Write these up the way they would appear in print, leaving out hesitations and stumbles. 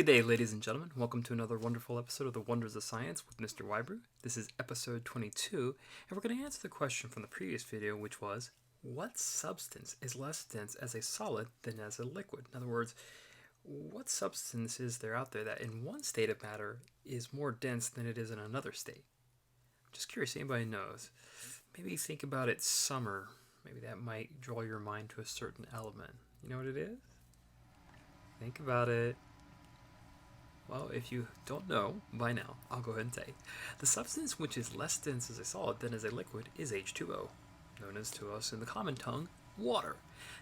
Good day, ladies and gentlemen. Welcome to another wonderful episode of The Wonders of Science with Mr. Whybrew. This is episode 22, and we're going to answer the question from the previous video, which was, what substance is less dense as a solid than as a liquid? In other words, what substance is there out there that in one state of matter is more dense than it is in another state? I'm just curious, anybody knows? Maybe think about it summer. Maybe that might draw your mind to a certain element. You know what it is? Think about it. Well, if you don't know by now, I'll go ahead and say, the substance which is less dense as a solid than as a liquid is H2O, known as to us in the common tongue, water.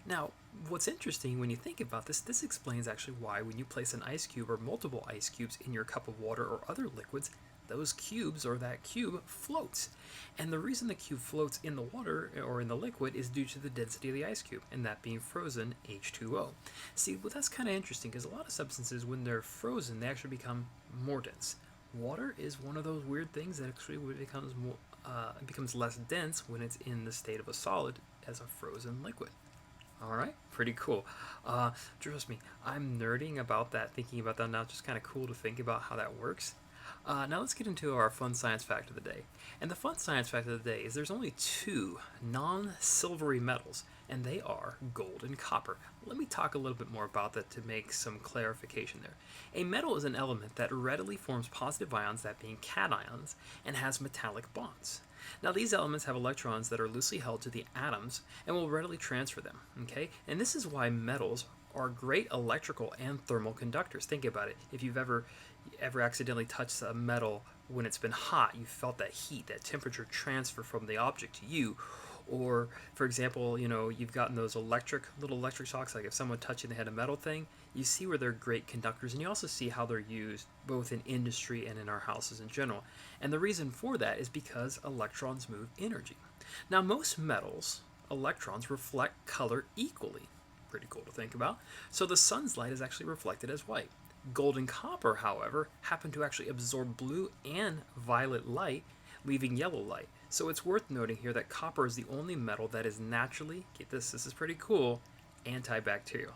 Now, what's interesting when you think about this explains actually why when you place an ice cube or multiple ice cubes in your cup of water or other liquids, those cubes or that cube floats. And the reason the cube floats in the water or in the liquid is due to the density of the ice cube, and that being frozen H2O. See, well, that's kind of interesting because a lot of substances, when they're frozen, they actually become more dense. Water is one of those weird things that actually becomes less dense when it's in the state of a solid as a frozen liquid. Alright, pretty cool. Trust me, I'm nerding about that, thinking about that now. It's just kind of cool to think about how that works. Now let's get into our fun science fact of the day. And the fun science fact of the day is there's only two non-silvery metals, and they are gold and copper. Let me talk a little bit more about that to make some clarification there. A metal is an element that readily forms positive ions, that being cations, and has metallic bonds. Now these elements have electrons that are loosely held to the atoms and will readily transfer them, okay? And this is why metals are great electrical and thermal conductors. Think about it. If you've ever accidentally touched a metal when it's been hot, you felt that heat, that temperature transfer from the object to you. Or, for example, you've gotten those little electric shocks, like if someone touched you and they had a metal thing, you see where they're great conductors, and you also see how they're used both in industry and in our houses in general. And the reason for that is because electrons move energy. Now, most metals, electrons reflect color equally. Pretty cool to think about. So the sun's light is actually reflected as white. Gold and copper, however, happen to actually absorb blue and violet light, leaving yellow light. So it's worth noting here that copper is the only metal that is naturally, get this is pretty cool, antibacterial.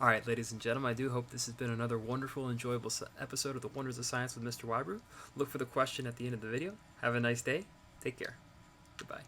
Alright, ladies and gentlemen, I do hope this has been another wonderful, enjoyable episode of The Wonders of Science with Mr. Whybrew. Look for the question at the end of the video. Have a nice day. Take care. Goodbye.